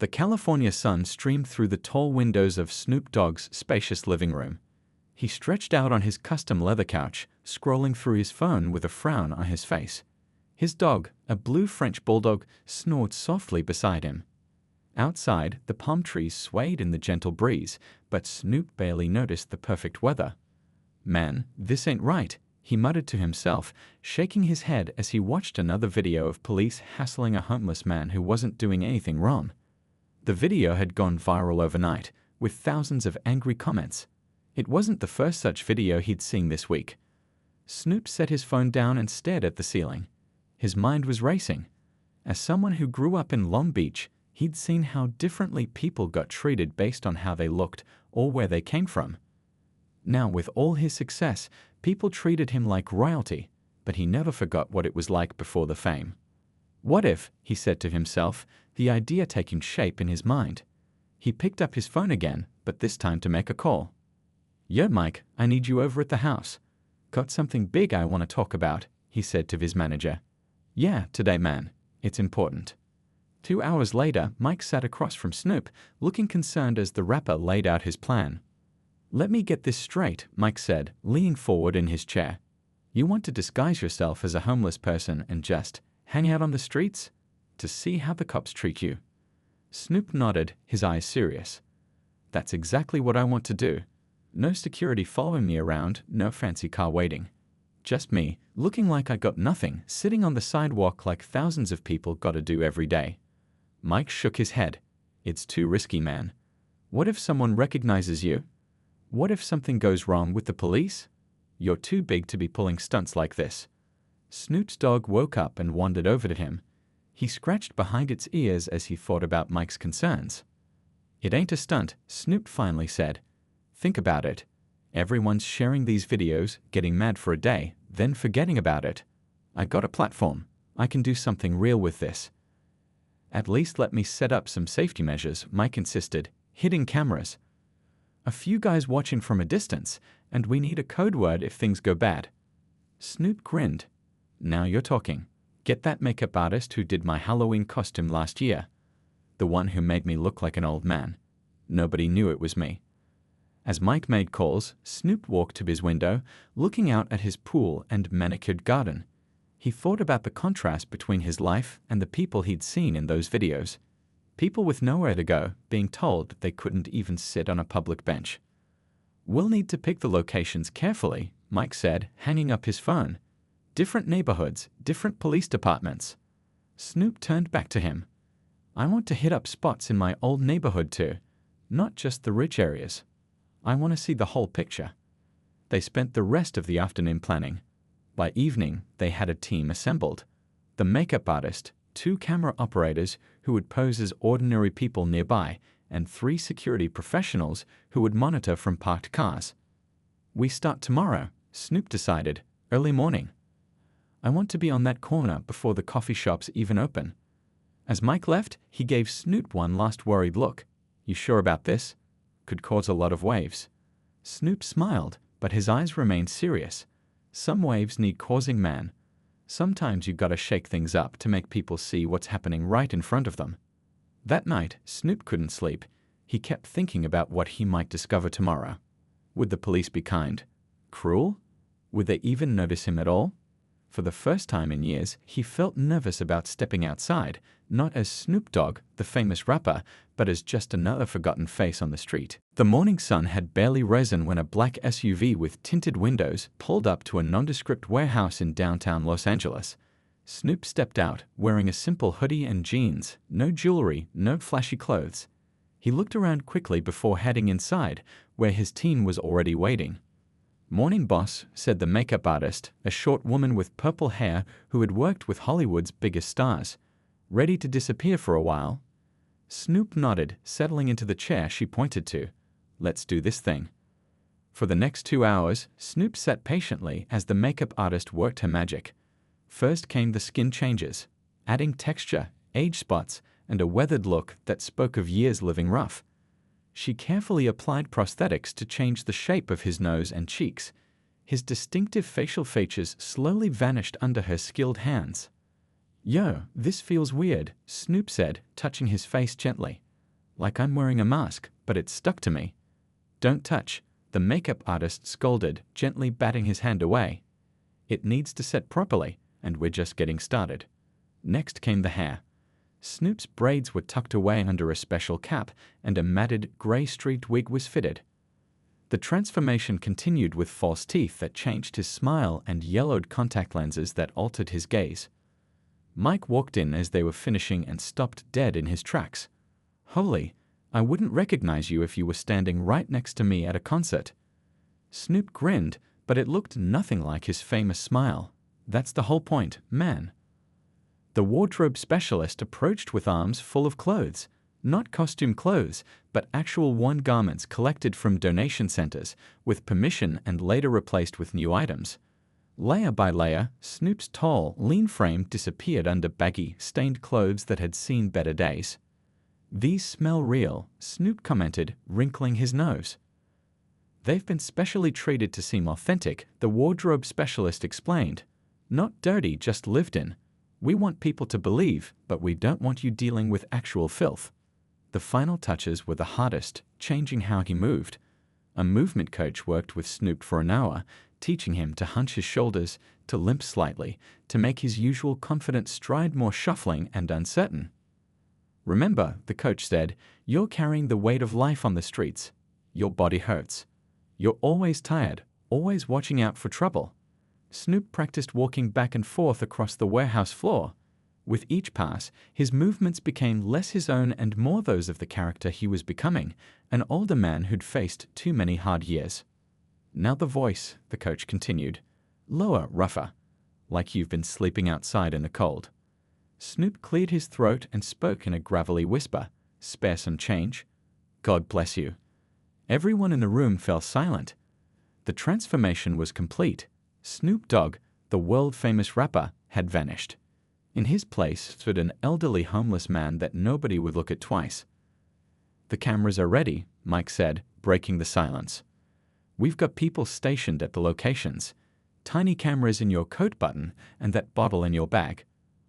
The California sun streamed through the tall windows of Snoop Dogg's spacious living room. He stretched out on his custom leather couch, scrolling through his phone with a frown on his face. His dog, a blue French bulldog, snored softly beside him. Outside, the palm trees swayed in the gentle breeze, but Snoop barely noticed the perfect weather. "Man, this ain't right," he muttered to himself, shaking his head as he watched another video of police hassling a homeless man who wasn't doing anything wrong. The video had gone viral overnight, with thousands of angry comments. It wasn't the first such video he'd seen this week. Snoop set his phone down and stared at the ceiling. His mind was racing. As someone who grew up in Long Beach, he'd seen how differently people got treated based on how they looked or where they came from. Now, with all his success, people treated him like royalty, but he never forgot what it was like before the fame. What if, he said to himself, the idea taking shape in his mind. He picked up his phone again, but this time to make a call. "Yo, Mike, I need you over at the house. Got something big I want to talk about," he said to his manager. "Yeah, today, man. It's important." 2 hours later, Mike sat across from Snoop, looking concerned as the rapper laid out his plan. "Let me get this straight," Mike said, leaning forward in his chair. "You want to disguise yourself as a homeless person and just hang out on the streets? To see how the cops treat you?" Snoop nodded, his eyes serious. "That's exactly what I want to do. No security following me around, no fancy car waiting. Just me, looking like I got nothing, sitting on the sidewalk like thousands of people gotta do every day." Mike shook his head. "It's too risky, man. What if someone recognizes you? What if something goes wrong with the police? You're too big to be pulling stunts like this." Snoop's dog woke up and wandered over to him. He scratched behind its ears as he thought about Mike's concerns. "It ain't a stunt," Snoop finally said. "Think about it. Everyone's sharing these videos, getting mad for a day, then forgetting about it. I got a platform. I can do something real with this." "At least let me set up some safety measures," Mike insisted. "Hidden cameras. A few guys watching from a distance, and we need a code word if things go bad." Snoop grinned. "Now you're talking. Get that makeup artist who did my Halloween costume last year. The one who made me look like an old man. Nobody knew it was me." As Mike made calls, Snoop walked to his window, looking out at his pool and manicured garden. He thought about the contrast between his life and the people he'd seen in those videos. People with nowhere to go, being told they couldn't even sit on a public bench. "We'll need to pick the locations carefully," Mike said, hanging up his phone. "Different neighborhoods, different police departments." Snoop turned back to him. "I want to hit up spots in my old neighborhood too, not just the rich areas. I want to see the whole picture." They spent the rest of the afternoon planning. By evening, they had a team assembled. The makeup artist, 2 camera operators who would pose as ordinary people nearby, and 3 security professionals who would monitor from parked cars. "We start tomorrow," Snoop decided, "early morning. I want to be on that corner before the coffee shops even open." As Mike left, he gave Snoop one last worried look. "You sure about this? Could cause a lot of waves." Snoop smiled, but his eyes remained serious. "Some waves need causing, man. Sometimes you gotta shake things up to make people see what's happening right in front of them." That night, Snoop couldn't sleep. He kept thinking about what he might discover tomorrow. Would the police be kind? Cruel? Would they even notice him at all? For the first time in years, he felt nervous about stepping outside, not as Snoop Dogg, the famous rapper, but as just another forgotten face on the street. The morning sun had barely risen when a black SUV with tinted windows pulled up to a nondescript warehouse in downtown Los Angeles. Snoop stepped out, wearing a simple hoodie and jeans, no jewelry, no flashy clothes. He looked around quickly before heading inside, where his team was already waiting. "Morning, boss," said the makeup artist, a short woman with purple hair who had worked with Hollywood's biggest stars. "Ready to disappear for a while?" Snoop nodded, settling into the chair she pointed to. "Let's do this thing." For the next 2 hours, Snoop sat patiently as the makeup artist worked her magic. First came the skin changes, adding texture, age spots, and a weathered look that spoke of years living rough. She carefully applied prosthetics to change the shape of his nose and cheeks. His distinctive facial features slowly vanished under her skilled hands. "Yo, this feels weird," Snoop said, touching his face gently. Like I'm wearing a mask, but it's stuck to me. Don't touch, the makeup artist scolded, gently batting his hand away. It needs to set properly, and we're just getting started. Next came the hair. Snoop's braids were tucked away under a special cap, and a matted, gray-streaked wig was fitted. The transformation continued with false teeth that changed his smile and yellowed contact lenses that altered his gaze. Mike walked in as they were finishing and stopped dead in his tracks. Holy, I wouldn't recognize you if you were standing right next to me at a concert. Snoop grinned, but it looked nothing like his famous smile. That's the whole point, man. The wardrobe specialist approached with arms full of clothes. Not costume clothes, but actual worn garments collected from donation centers, with permission and later replaced with new items. Layer by layer, Snoop's tall, lean frame disappeared under baggy, stained clothes that had seen better days. These smell real, Snoop commented, wrinkling his nose. They've been specially treated to seem authentic, the wardrobe specialist explained. Not dirty, just lived in. We want people to believe, but we don't want you dealing with actual filth. The final touches were the hardest, changing how he moved. A movement coach worked with Snoop for an hour, teaching him to hunch his shoulders, to limp slightly, to make his usual confident stride more shuffling and uncertain. Remember, the coach said, you're carrying the weight of life on the streets. Your body hurts. You're always tired, always watching out for trouble. Snoop practiced walking back and forth across the warehouse floor. With each pass, his movements became less his own and more those of the character he was becoming, an older man who'd faced too many hard years. Now the voice, the coach continued. Lower, rougher. Like you've been sleeping outside in the cold. Snoop cleared his throat and spoke in a gravelly whisper. Spare some change? God bless you. Everyone in the room fell silent. The transformation was complete. Snoop Dogg, the world-famous rapper, had vanished. In his place stood an elderly homeless man that nobody would look at twice. The cameras are ready, Mike said, breaking the silence. We've got people stationed at the locations. Tiny cameras in your coat button and that bottle in your bag.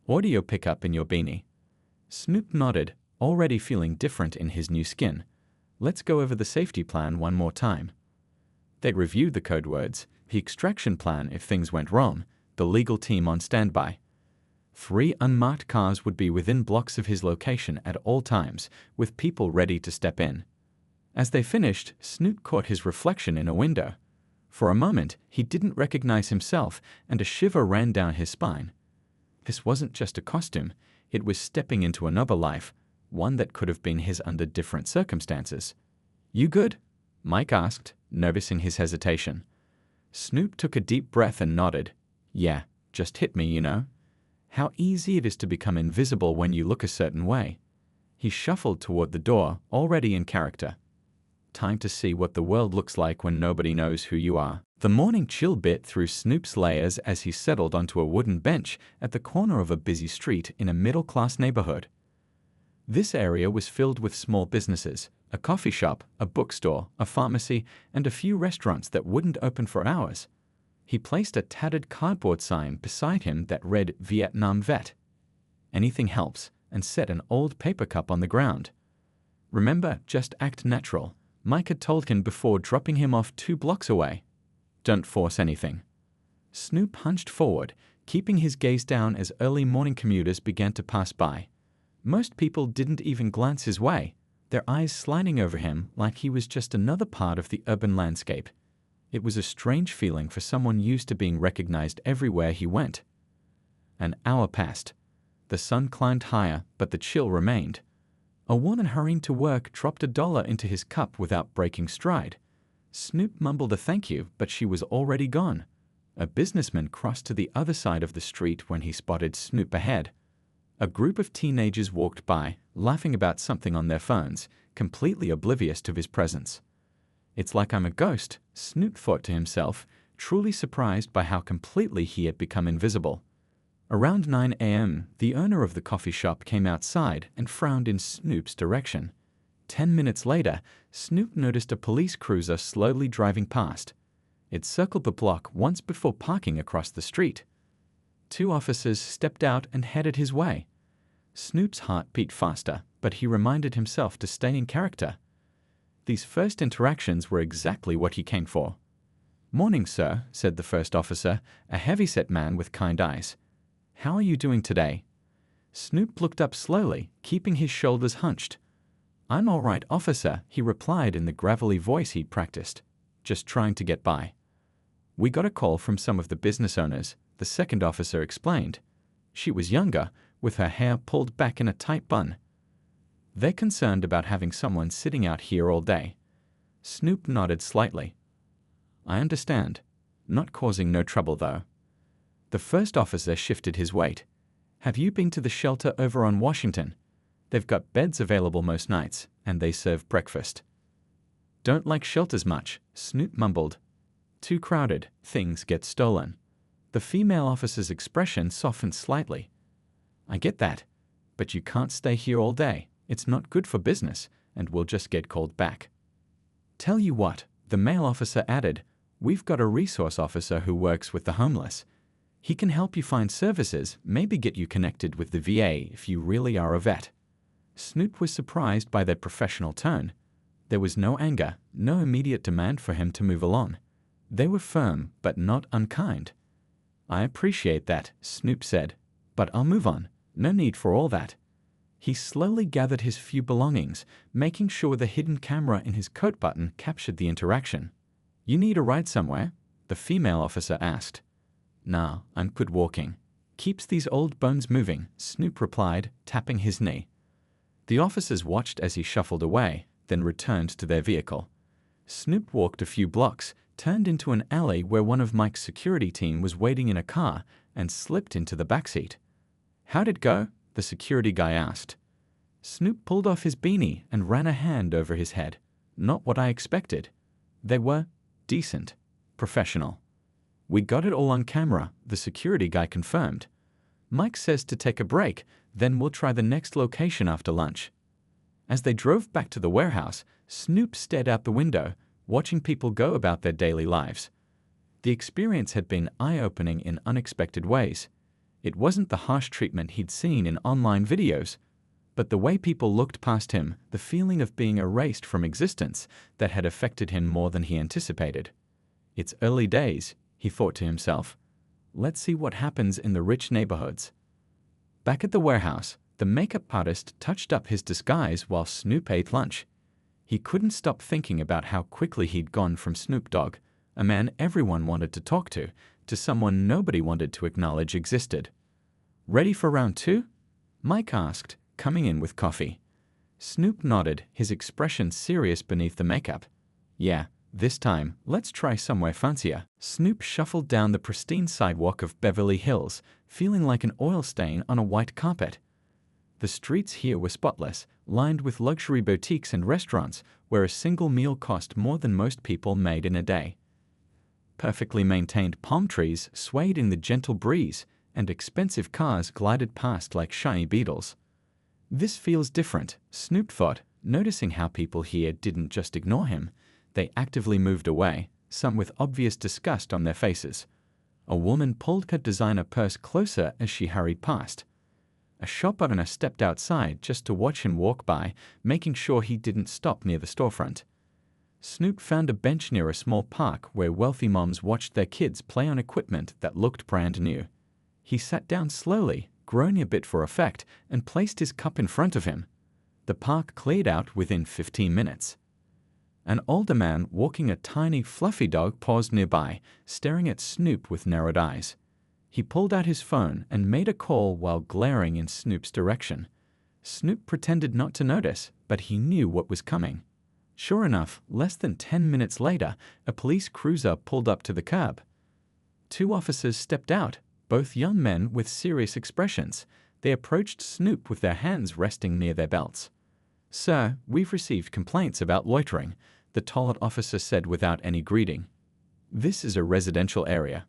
Audio pickup in your beanie. Snoop nodded, already feeling different in his new skin. Let's go over the safety plan one more time. They reviewed the code words, the extraction plan if things went wrong, the legal team on standby. 3 unmarked cars would be within blocks of his location at all times, with people ready to step in. As they finished, Snoop caught his reflection in a window. For a moment, he didn't recognize himself, and a shiver ran down his spine. This wasn't just a costume, it was stepping into another life, one that could have been his under different circumstances. You good? Mike asked, noticing his hesitation. Snoop took a deep breath and nodded. Yeah, just hit me, you know. How easy it is to become invisible when you look a certain way. He shuffled toward the door, already in character. Time to see what the world looks like when nobody knows who you are. The morning chill bit through Snoop's layers as he settled onto a wooden bench at the corner of a busy street in a middle-class neighborhood. This area was filled with small businesses, a coffee shop, a bookstore, a pharmacy, and a few restaurants that wouldn't open for hours. He placed a tattered cardboard sign beside him that read Vietnam Vet. Anything helps, and set an old paper cup on the ground. Remember, just act natural, Mike had told him before dropping him off 2 blocks away. Don't force anything. Snoop hunched forward, keeping his gaze down as early morning commuters began to pass by. Most people didn't even glance his way, their eyes sliding over him like he was just another part of the urban landscape. It was a strange feeling for someone used to being recognized everywhere he went. An hour passed. The sun climbed higher, but the chill remained. A woman hurrying to work dropped $1 into his cup without breaking stride. Snoop mumbled a thank you, but she was already gone. A businessman crossed to the other side of the street when he spotted Snoop ahead. A group of teenagers walked by, laughing about something on their phones, completely oblivious to his presence. It's like I'm a ghost, Snoop thought to himself, truly surprised by how completely he had become invisible. Around 9 a.m., the owner of the coffee shop came outside and frowned in Snoop's direction. 10 minutes later, Snoop noticed a police cruiser slowly driving past. It circled the block once before parking across the street. 2 officers stepped out and headed his way. Snoop's heart beat faster, but he reminded himself to stay in character. These first interactions were exactly what he came for. "Morning, sir," said the first officer, a heavy-set man with kind eyes. "How are you doing today?" Snoop looked up slowly, keeping his shoulders hunched. "I'm all right, officer," he replied in the gravelly voice he'd practiced. "Just trying to get by." "We got a call from some of the business owners," the second officer explained. She was younger, with her hair pulled back in a tight bun. "They're concerned about having someone sitting out here all day." Snoop nodded slightly. "I understand. Not causing no trouble, though." The first officer shifted his weight. "Have you been to the shelter over on Washington? They've got beds available most nights, and they serve breakfast." "Don't like shelters much," Snoop mumbled. "Too crowded, things get stolen." The female officer's expression softened slightly. "I get that, but you can't stay here all day. It's not good for business, and we'll just get called back." "Tell you what," the male officer added, "we've got a resource officer who works with the homeless. He can help you find services, maybe get you connected with the VA if you really are a vet." Snoop was surprised by their professional tone. There was no anger, no immediate demand for him to move along. They were firm, but not unkind. "I appreciate that," Snoop said, "but I'll move on. No need for all that." He slowly gathered his few belongings, making sure the hidden camera in his coat button captured the interaction. "You need a ride somewhere?" the female officer asked. "Nah, I'm good walking. Keeps these old bones moving," Snoop replied, tapping his knee. The officers watched as he shuffled away, then returned to their vehicle. Snoop walked a few blocks, turned into an alley where one of Mike's security team was waiting in a car, and slipped into the backseat. "How'd it go?" the security guy asked. Snoop pulled off his beanie and ran a hand over his head. "Not what I expected." They were decent, professional. "We got it all on camera," the security guy confirmed. "Mike says to take a break, then we'll try the next location after lunch." As they drove back to the warehouse, Snoop stared out the window, watching people go about their daily lives. The experience had been eye-opening in unexpected ways. It wasn't the harsh treatment he'd seen in online videos, but the way people looked past him, the feeling of being erased from existence that had affected him more than he anticipated. "It's early days," he thought to himself. "Let's see what happens in the rich neighborhoods." Back at the warehouse, the makeup artist touched up his disguise while Snoop ate lunch. He couldn't stop thinking about how quickly he'd gone from Snoop Dogg, a man everyone wanted to talk to someone nobody wanted to acknowledge existed. "Ready for round two?" Mike asked, coming in with coffee. Snoop nodded, his expression serious beneath the makeup. "Yeah, this time, let's try somewhere fancier." Snoop shuffled down the pristine sidewalk of Beverly Hills, feeling like an oil stain on a white carpet. The streets here were spotless, lined with luxury boutiques and restaurants where a single meal cost more than most people made in a day. Perfectly maintained palm trees swayed in the gentle breeze, and expensive cars glided past like shiny beetles. "This feels different," Snoop thought, noticing how people here didn't just ignore him. They actively moved away, some with obvious disgust on their faces. A woman pulled her designer purse closer as she hurried past. A shop owner stepped outside just to watch him walk by, making sure he didn't stop near the storefront. Snoop found a bench near a small park where wealthy moms watched their kids play on equipment that looked brand new. He sat down slowly, groaning a bit for effect, and placed his cup in front of him. The park cleared out within 15 minutes. An older man walking a tiny, fluffy dog paused nearby, staring at Snoop with narrowed eyes. He pulled out his phone and made a call while glaring in Snoop's direction. Snoop pretended not to notice, but he knew what was coming. Sure enough, less than 10 minutes later, a police cruiser pulled up to the curb. Two officers stepped out, both young men with serious expressions. They approached Snoop with their hands resting near their belts. "Sir, we've received complaints about loitering," the tall officer said without any greeting. "This is a residential area."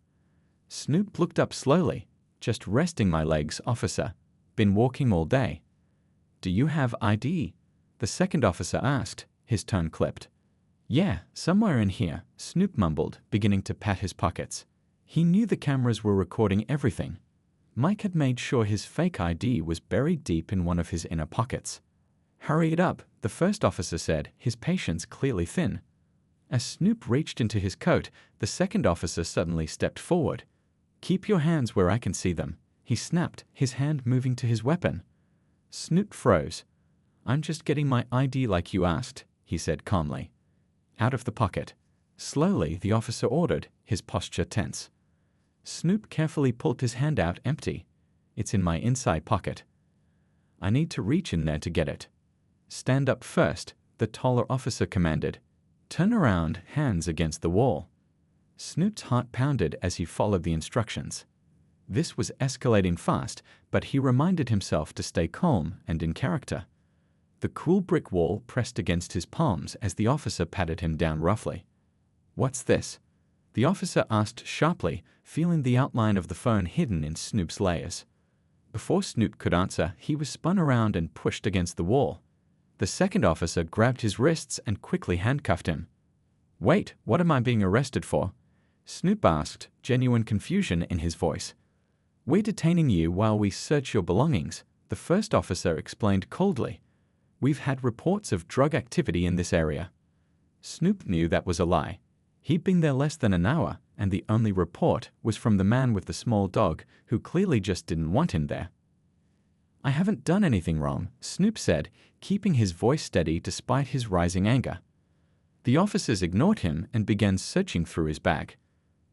Snoop looked up slowly. "Just resting my legs, officer. Been walking all day." "Do you have ID?" the second officer asked, his tone clipped. "Yeah, somewhere in here," Snoop mumbled, beginning to pat his pockets. He knew the cameras were recording everything. Mike had made sure his fake ID was buried deep in one of his inner pockets. "Hurry it up," the first officer said, his patience clearly thin. As Snoop reached into his coat, the second officer suddenly stepped forward. "Keep your hands where I can see them," he snapped, his hand moving to his weapon. Snoop froze. "I'm just getting my ID like you asked," he said calmly. "Out of the pocket." Slowly, the officer ordered, his posture tense. Snoop carefully pulled his hand out empty. "It's in my inside pocket. I need to reach in there to get it." "Stand up first," the taller officer commanded. "Turn around, hands against the wall." Snoop's heart pounded as he followed the instructions. This was escalating fast, but he reminded himself to stay calm and in character. The cool brick wall pressed against his palms as the officer patted him down roughly. "What's this?" the officer asked sharply, feeling the outline of the phone hidden in Snoop's layers. Before Snoop could answer, he was spun around and pushed against the wall. The second officer grabbed his wrists and quickly handcuffed him. "Wait, what am I being arrested for?" Snoop asked, genuine confusion in his voice. "We're detaining you while we search your belongings," the first officer explained coldly. "We've had reports of drug activity in this area." Snoop knew that was a lie. He'd been there less than an hour, and the only report was from the man with the small dog, who clearly just didn't want him there. "I haven't done anything wrong," Snoop said, keeping his voice steady despite his rising anger. The officers ignored him and began searching through his bag.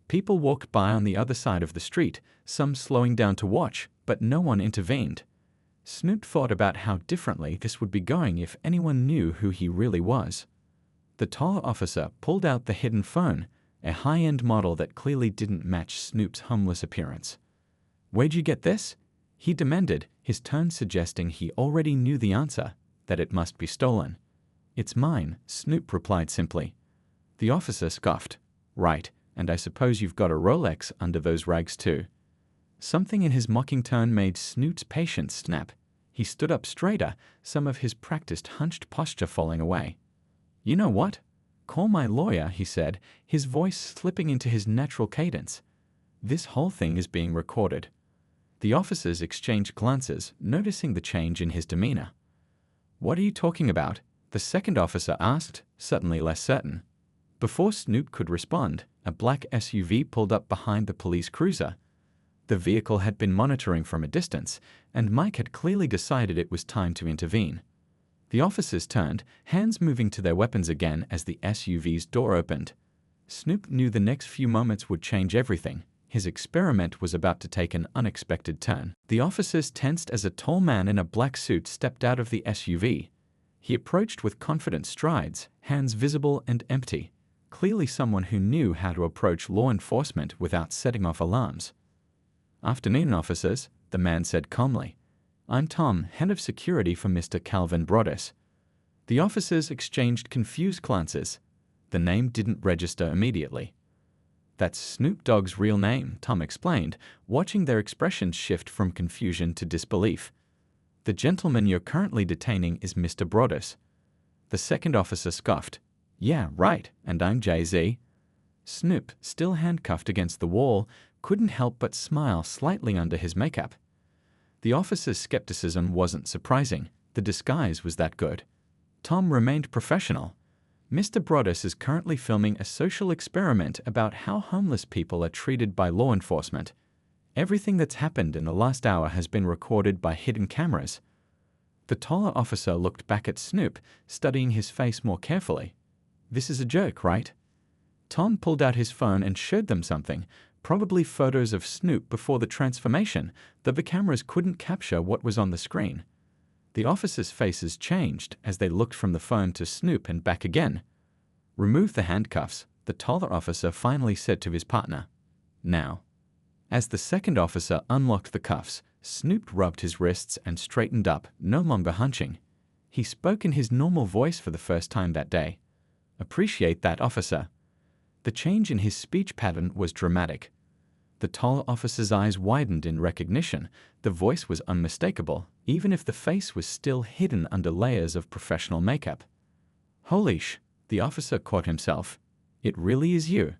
People walked by on the other side of the street, some slowing down to watch, but no one intervened. Snoop thought about how differently this would be going if anyone knew who he really was. The taller officer pulled out the hidden phone, a high-end model that clearly didn't match Snoop's homeless appearance. "Where'd you get this?" he demanded, his tone suggesting he already knew the answer, that it must be stolen. "It's mine," Snoop replied simply. The officer scoffed. "Right, and I suppose you've got a Rolex under those rags too." Something in his mocking tone made Snoop's patience snap. He stood up straighter, some of his practiced hunched posture falling away. "You know what? Call my lawyer," he said, his voice slipping into his natural cadence. "This whole thing is being recorded." The officers exchanged glances, noticing the change in his demeanor. "What are you talking about?" the second officer asked, suddenly less certain. Before Snoop could respond, a black SUV pulled up behind the police cruiser. The vehicle had been monitoring from a distance, and Mike had clearly decided it was time to intervene. The officers turned, hands moving to their weapons again as the SUV's door opened. Snoop knew the next few moments would change everything. His experiment was about to take an unexpected turn. The officers tensed as a tall man in a black suit stepped out of the SUV. He approached with confident strides, hands visible and empty, clearly someone who knew how to approach law enforcement without setting off alarms. "Afternoon, officers," the man said calmly. "I'm Tom, head of security for Mr. Calvin Broaddus." The officers exchanged confused glances. The name didn't register immediately. "That's Snoop Dogg's real name," Tom explained, watching their expressions shift from confusion to disbelief. "The gentleman you're currently detaining is Mr. Broaddus." The second officer scoffed. "Yeah, right, and I'm Jay-Z." Snoop, still handcuffed against the wall, couldn't help but smile slightly under his makeup. The officer's skepticism wasn't surprising. The disguise was that good. Tom remained professional. "Mr. Broaddus is currently filming a social experiment about how homeless people are treated by law enforcement. Everything that's happened in the last hour has been recorded by hidden cameras." The taller officer looked back at Snoop, studying his face more carefully. "This is a joke, right?" Tom pulled out his phone and showed them something, probably photos of Snoop before the transformation, though the cameras couldn't capture what was on the screen. The officers' faces changed as they looked from the phone to Snoop and back again. "Remove the handcuffs," the taller officer finally said to his partner. "Now." As the second officer unlocked the cuffs, Snoop rubbed his wrists and straightened up, no longer hunching. He spoke in his normal voice for the first time that day. "Appreciate that, officer." The change in his speech pattern was dramatic. The tall officer's eyes widened in recognition. The voice was unmistakable, even if the face was still hidden under layers of professional makeup. "Holy sh!" the officer caught himself. "It really is you."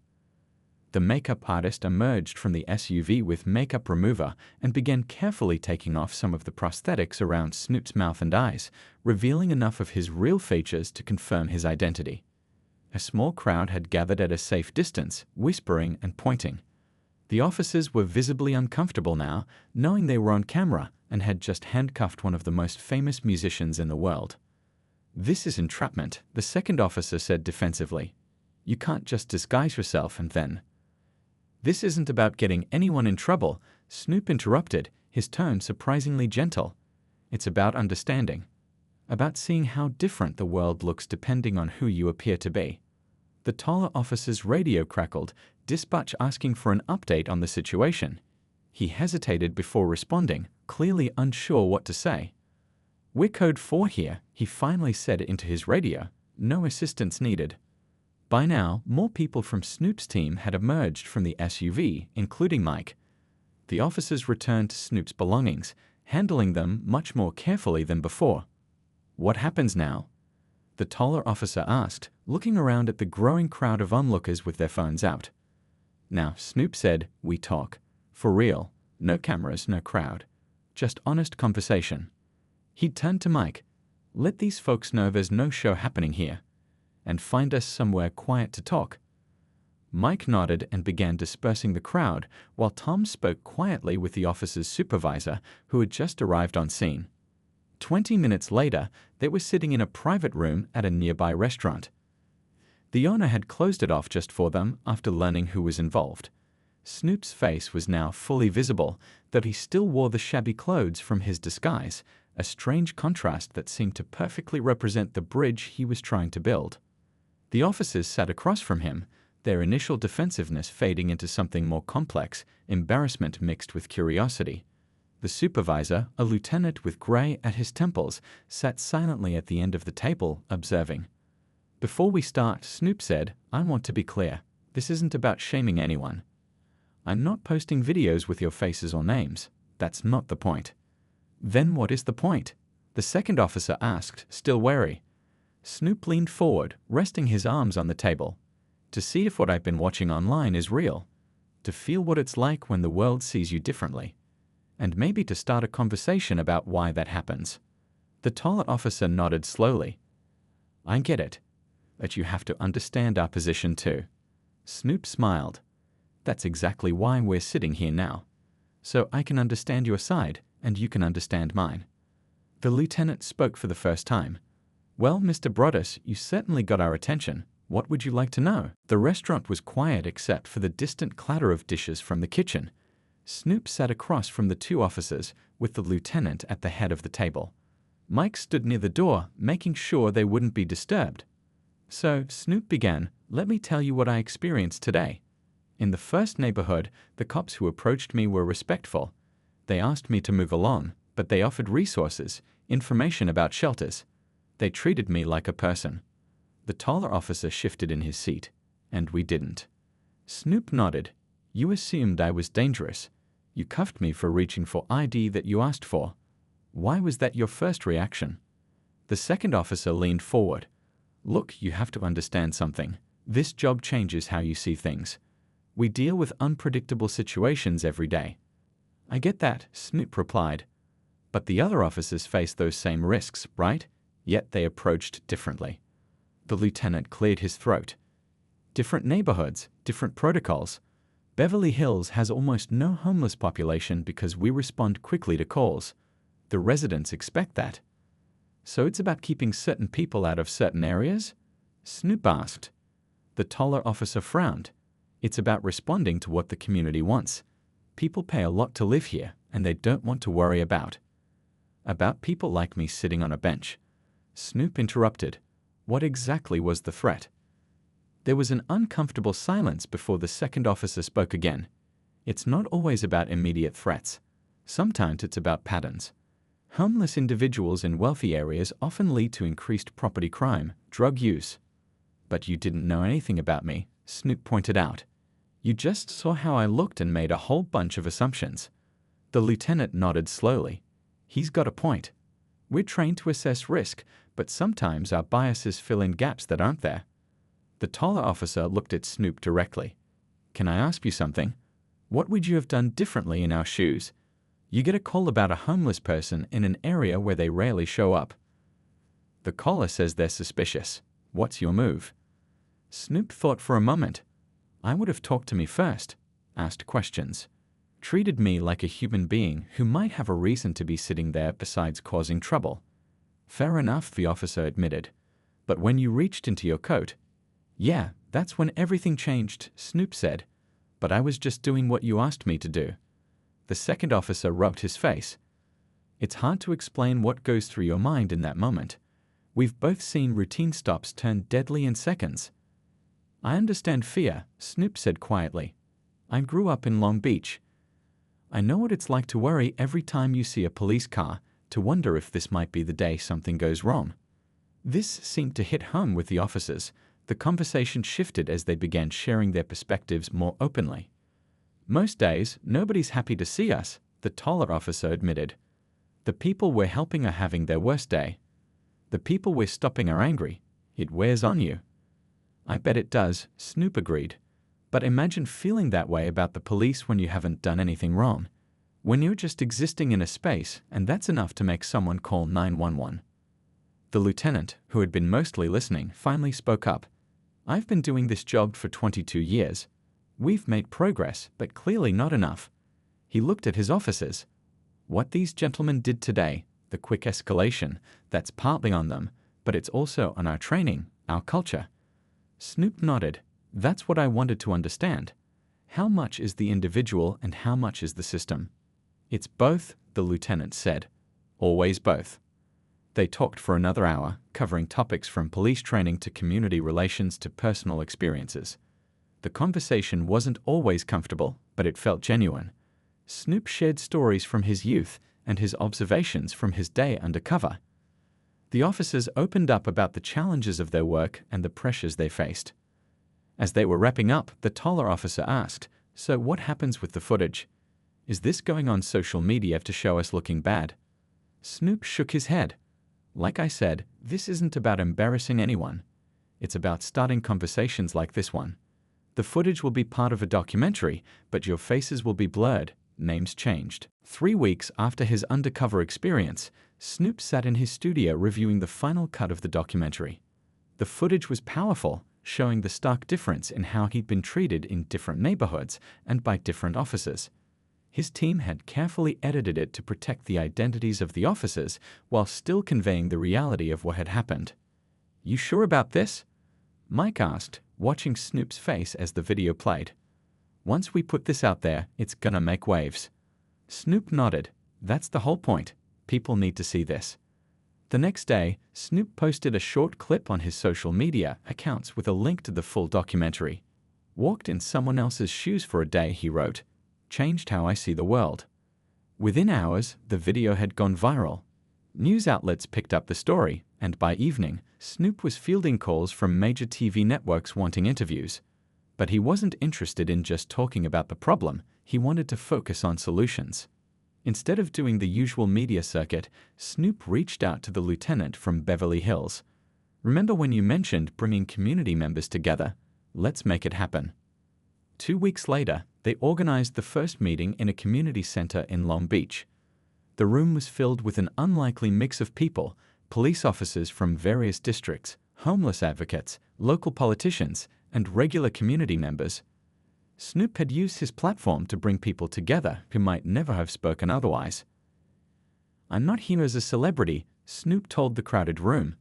The makeup artist emerged from the SUV with makeup remover and began carefully taking off some of the prosthetics around Snoop's mouth and eyes, revealing enough of his real features to confirm his identity. A small crowd had gathered at a safe distance, whispering and pointing. The officers were visibly uncomfortable now, knowing they were on camera and had just handcuffed one of the most famous musicians in the world. "This is entrapment," the second officer said defensively. "You can't just disguise yourself and then—" "This isn't about getting anyone in trouble," Snoop interrupted, his tone surprisingly gentle. "It's about understanding. About seeing how different the world looks depending on who you appear to be." The taller officer's radio crackled, dispatch asking for an update on the situation. He hesitated before responding, clearly unsure what to say. "We're Code 4 here," he finally said into his radio. "No assistance needed." By now, more people from Snoop's team had emerged from the SUV, including Mike. The officers returned to Snoop's belongings, handling them much more carefully than before. "What happens now?" the taller officer asked, looking around at the growing crowd of onlookers with their phones out. "Now," Snoop said, "we talk. For real. No cameras, no crowd. Just honest conversation." He turned to Mike. "Let these folks know there's no show happening here. And find us somewhere quiet to talk." Mike nodded and began dispersing the crowd, while Tom spoke quietly with the officer's supervisor, who had just arrived on scene. 20 minutes later, they were sitting in a private room at a nearby restaurant. The owner had closed it off just for them after learning who was involved. Snoop's face was now fully visible, though he still wore the shabby clothes from his disguise, a strange contrast that seemed to perfectly represent the bridge he was trying to build. The officers sat across from him, their initial defensiveness fading into something more complex, embarrassment mixed with curiosity. The supervisor, a lieutenant with gray at his temples, sat silently at the end of the table, observing. "Before we start," Snoop said, "I want to be clear. This isn't about shaming anyone. I'm not posting videos with your faces or names. That's not the point." "Then what is the point?" the second officer asked, still wary. Snoop leaned forward, resting his arms on the table. "To see if what I've been watching online is real. To feel what it's like when the world sees you differently. And maybe to start a conversation about why that happens." The taller officer nodded slowly. "I get it. But you have to understand our position too." Snoop smiled. "That's exactly why we're sitting here now. So I can understand your side, and you can understand mine." The lieutenant spoke for the first time. "Well, Mr. Broaddus, you certainly got our attention. What would you like to know?" The restaurant was quiet except for the distant clatter of dishes from the kitchen. Snoop sat across from the two officers, with the lieutenant at the head of the table. Mike stood near the door, making sure they wouldn't be disturbed. "So," Snoop began, "let me tell you what I experienced today. In the first neighborhood, the cops who approached me were respectful. They asked me to move along, but they offered resources, information about shelters. They treated me like a person." The taller officer shifted in his seat. "And we didn't." Snoop nodded. "You assumed I was dangerous. You cuffed me for reaching for ID that you asked for. Why was that your first reaction?" The second officer leaned forward. "Look, you have to understand something. This job changes how you see things. We deal with unpredictable situations every day." "I get that," Snoop replied. "But the other officers face those same risks, right? Yet they approached differently." The lieutenant cleared his throat. "Different neighborhoods, different protocols. Beverly Hills has almost no homeless population because we respond quickly to calls. The residents expect that." "So it's about keeping certain people out of certain areas?" Snoop asked. The taller officer frowned. "It's about responding to what the community wants. People pay a lot to live here, and they don't want to worry about people like me sitting on a bench." Snoop interrupted. What exactly was the threat? There was an uncomfortable silence before the second officer spoke again. "It's not always about immediate threats. Sometimes it's about patterns. Homeless individuals in wealthy areas often lead to increased property crime, drug use." "But you didn't know anything about me," Snoop pointed out. "You just saw how I looked and made a whole bunch of assumptions." The lieutenant nodded slowly. "He's got a point. We're trained to assess risk, but sometimes our biases fill in gaps that aren't there." The taller officer looked at Snoop directly. Can I ask you something? What would you have done differently in our shoes? You get a call about a homeless person in an area where they rarely show up. The caller says they're suspicious. What's your move? Snoop thought for a moment. I would have talked to me first, asked questions, treated me like a human being who might have a reason to be sitting there besides causing trouble. Fair enough, the officer admitted. But when you reached into your coat, yeah, that's when everything changed, Snoop said. But I was just doing what you asked me to do. The second officer rubbed his face. It's hard to explain what goes through your mind in that moment. We've both seen routine stops turn deadly in seconds. I understand fear, Snoop said quietly. I grew up in Long Beach. I know what it's like to worry every time you see a police car, to wonder if this might be the day something goes wrong. This seemed to hit home with the officers. The conversation shifted as they began sharing their perspectives more openly. Most days, nobody's happy to see us, the taller officer admitted. The people we're helping are having their worst day. The people we're stopping are angry. It wears on you. I bet it does, Snoop agreed. But imagine feeling that way about the police when you haven't done anything wrong. When you're just existing in a space, and that's enough to make someone call 911. The lieutenant, who had been mostly listening, finally spoke up. I've been doing this job for 22 years. We've made progress, but clearly not enough. He looked at his officers. What these gentlemen did today, the quick escalation, that's partly on them, but it's also on our training, our culture. Snoop nodded. That's what I wanted to understand. How much is the individual and how much is the system? It's both, the lieutenant said. Always both. They talked for another hour, covering topics from police training to community relations to personal experiences. The conversation wasn't always comfortable, but it felt genuine. Snoop shared stories from his youth and his observations from his day undercover. The officers opened up about the challenges of their work and the pressures they faced. As they were wrapping up, the taller officer asked, "So what happens with the footage? Is this going on social media to show us looking bad?" Snoop shook his head. Like I said, this isn't about embarrassing anyone. It's about starting conversations like this one. The footage will be part of a documentary, but your faces will be blurred, names changed. 3 weeks after his undercover experience, Snoop sat in his studio reviewing the final cut of the documentary. The footage was powerful, showing the stark difference in how he'd been treated in different neighborhoods and by different officers. His team had carefully edited it to protect the identities of the officers while still conveying the reality of what had happened. "You sure about this?" Mike asked, watching Snoop's face as the video played. "Once we put this out there, it's gonna make waves." Snoop nodded. "That's the whole point. People need to see this." The next day, Snoop posted a short clip on his social media accounts with a link to the full documentary. "Walked in someone else's shoes for a day," he wrote. "Changed how I see the world." Within hours, the video had gone viral. News outlets picked up the story, and by evening, Snoop was fielding calls from major TV networks wanting interviews. But he wasn't interested in just talking about the problem, he wanted to focus on solutions. Instead of doing the usual media circuit, Snoop reached out to the lieutenant from Beverly Hills. "Remember when you mentioned bringing community members together? Let's make it happen." 2 weeks later, they organized the first meeting in a community center in Long Beach. The room was filled with an unlikely mix of people, police officers from various districts, homeless advocates, local politicians, and regular community members. Snoop had used his platform to bring people together who might never have spoken otherwise. "I'm not here as a celebrity," Snoop told the crowded room.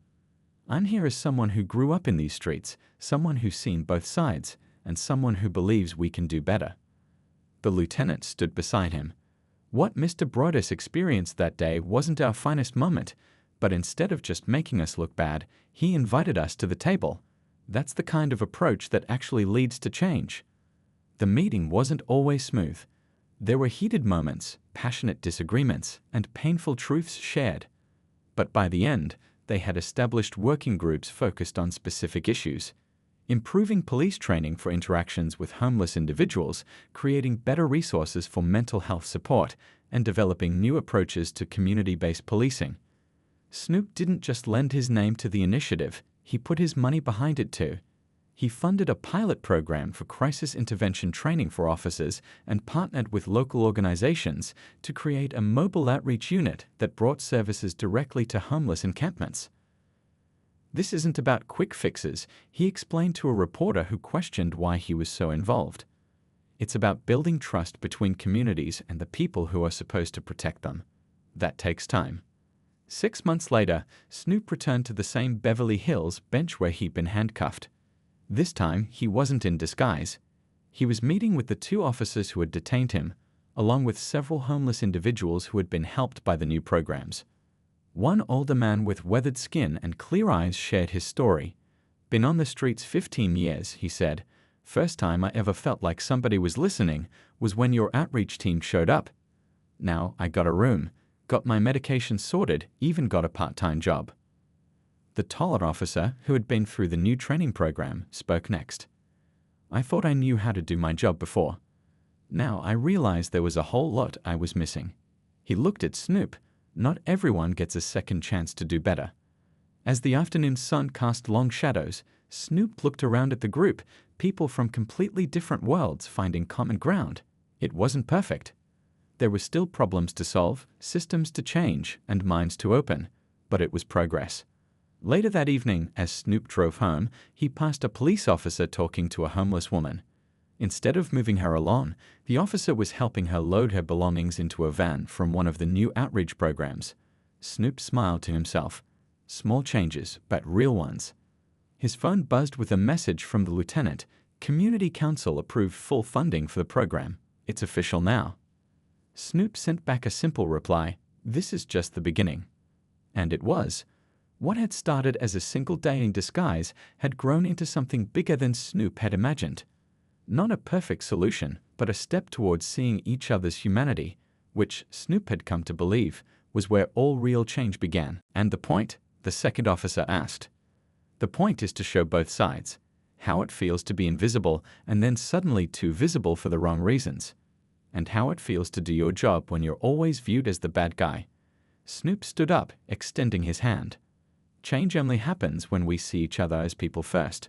"I'm here as someone who grew up in these streets, someone who's seen both sides, and someone who believes we can do better." The lieutenant stood beside him. "What Mr. Brodus experienced that day wasn't our finest moment, but instead of just making us look bad, he invited us to the table. That's the kind of approach that actually leads to change." The meeting wasn't always smooth. There were heated moments, passionate disagreements, and painful truths shared. But by the end, they had established working groups focused on specific issues: improving police training for interactions with homeless individuals, creating better resources for mental health support, and developing new approaches to community-based policing. Snoop didn't just lend his name to the initiative, he put his money behind it too. He funded a pilot program for crisis intervention training for officers and partnered with local organizations to create a mobile outreach unit that brought services directly to homeless encampments. This isn't about quick fixes, he explained to a reporter who questioned why he was so involved. It's about building trust between communities and the people who are supposed to protect them. That takes time. 6 months later, Snoop returned to the same Beverly Hills bench where he'd been handcuffed. This time, he wasn't in disguise. He was meeting with the 2 officers who had detained him, along with several homeless individuals who had been helped by the new programs. One older man with weathered skin and clear eyes shared his story. "Been on the streets 15 years, he said. "First time I ever felt like somebody was listening was when your outreach team showed up. Now I got a room, got my medication sorted, even got a part-time job." The taller officer, who had been through the new training program, spoke next. "I thought I knew how to do my job before. Now I realized there was a whole lot I was missing." He looked at Snoop. Not everyone gets a second chance to do better. As the afternoon sun cast long shadows, Snoop looked around at the group, people from completely different worlds finding common ground. It wasn't perfect. There were still problems to solve, systems to change, and minds to open, but it was progress. Later that evening, as Snoop drove home, he passed a police officer talking to a homeless woman. Instead of moving her along, the officer was helping her load her belongings into a van from one of the new outreach programs. Snoop smiled to himself. Small changes, but real ones. His phone buzzed with a message from the lieutenant. Community Council approved full funding for the program. It's official now. Snoop sent back a simple reply, "This is just the beginning." And it was. What had started as a single day in disguise had grown into something bigger than Snoop had imagined. Not a perfect solution, but a step towards seeing each other's humanity, which Snoop had come to believe was where all real change began. "And the point?" the second officer asked. "The point is to show both sides, how it feels to be invisible and then suddenly too visible for the wrong reasons, and how it feels to do your job when you're always viewed as the bad guy." Snoop stood up, extending his hand. "Change only happens when we see each other as people first."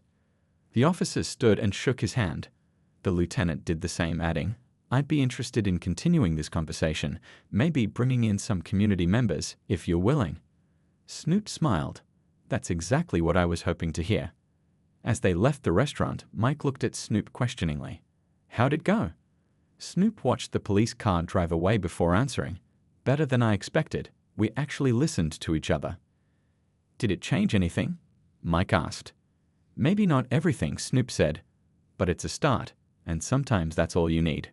The officer stood and shook his hand. The lieutenant did the same, adding, "I'd be interested in continuing this conversation, maybe bringing in some community members, if you're willing." Snoop smiled. "That's exactly what I was hoping to hear." As they left the restaurant, Mike looked at Snoop questioningly. "How'd it go?" Snoop watched the police car drive away before answering. "Better than I expected. We actually listened to each other." "Did it change anything?" Mike asked. "Maybe not everything," Snoop said, "but it's a start, and sometimes that's all you need."